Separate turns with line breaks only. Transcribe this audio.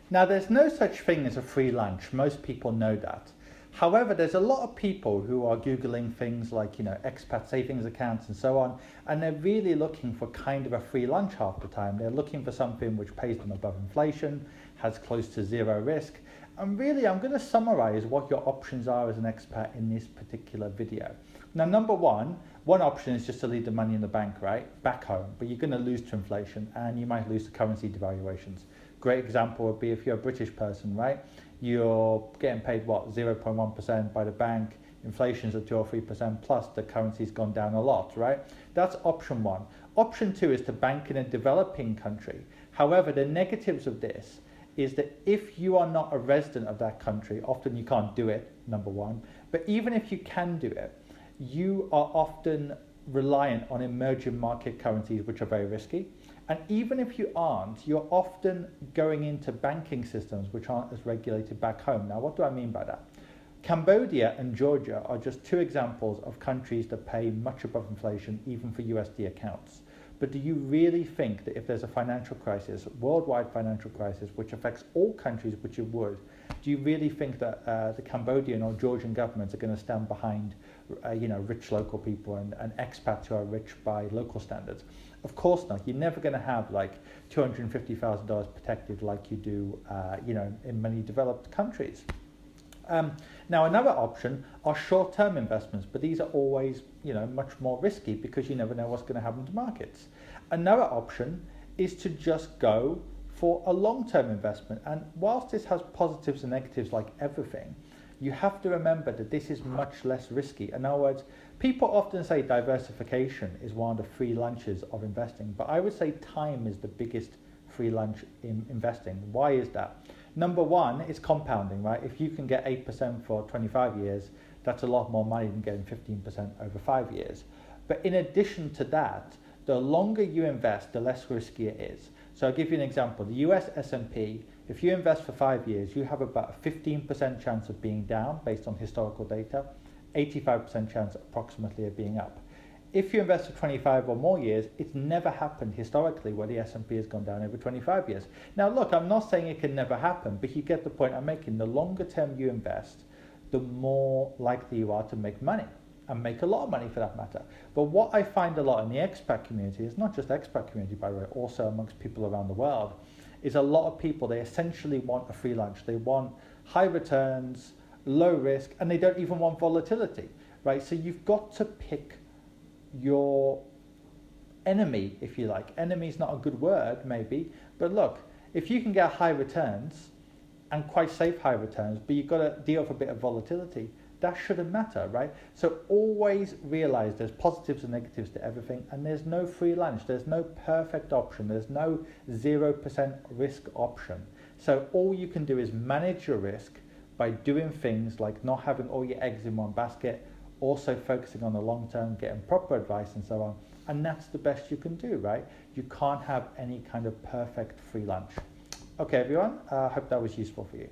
Now, there's no such thing as a free lunch. Most people know that. However, there's a lot of people who are Googling things like, expat savings accounts and so on, and they're really looking for kind of a free lunch half the time. They're looking for something which pays them above inflation, has close to zero risk. And really, I'm going to summarize what your options are as an expat in this particular video. Now, number one option is just to leave the money in the bank, right, back home, but you're going to lose to inflation and you might lose to currency devaluations. Great example would be if you're a British person, right? You're getting paid, 0.1% by the bank, inflation's at 2 or 3%, plus the currency's gone down a lot, right? That's option one. Option two is to bank in a developing country. However, the negatives of this is that if you are not a resident of that country, often you can't do it, number one, but even if you can do it, you are often reliant on emerging market currencies, which are very risky. And even if you aren't, you're often going into banking systems which aren't as regulated back home. Now, what do I mean by that? Cambodia and Georgia are just two examples of countries that pay much above inflation, even for USD accounts. But do you really think that if there's a financial crisis, worldwide financial crisis, which affects all countries, which it would, do you really think that the Cambodian or Georgian governments are going to stand behind, rich local people and expats who are rich by local standards? Of course not. You're never going to have like $250,000 protected like you do, in many developed countries. Now, another option are short-term investments, but these are always, much more risky because you never know what's going to happen to markets. Another option is to just go for a long-term investment. And whilst this has positives and negatives like everything, you have to remember that this is much less risky. In other words, people often say diversification is one of the free lunches of investing, but I would say time is the biggest free lunch in investing. Why is that? Number one, it's compounding, right? If you can get 8% for 25 years, that's a lot more money than getting 15% over 5 years. But in addition to that, the longer you invest, the less risky it is. So I'll give you an example. The US S&P, if you invest for 5 years, you have about a 15% chance of being down based on historical data, 85% chance approximately of being up. If you invest for 25 or more years, it's never happened historically where the S&P has gone down over 25 years. Now look, I'm not saying it can never happen, but you get the point I'm making. The longer term you invest, the more likely you are to make money, and make a lot of money for that matter. But what I find a lot in the expat community, is not just expat community by the way, also amongst people around the world, is a lot of people, they essentially want a free lunch. They want high returns, low risk, and they don't even want volatility, right? So you've got to pick your enemy, if you like. Enemy is not a good word, maybe, but look, if you can get high returns and quite safe high returns, but you've got to deal with a bit of volatility, that shouldn't matter, right? So always realize there's positives and negatives to everything, and there's no free lunch, there's no perfect option, there's no 0% risk option. So all you can do is manage your risk by doing things like not having all your eggs in one basket, also focusing on the long term, getting proper advice and so on. And that's the best you can do, right? You can't have any kind of perfect free lunch. Okay, everyone, I hope that was useful for you.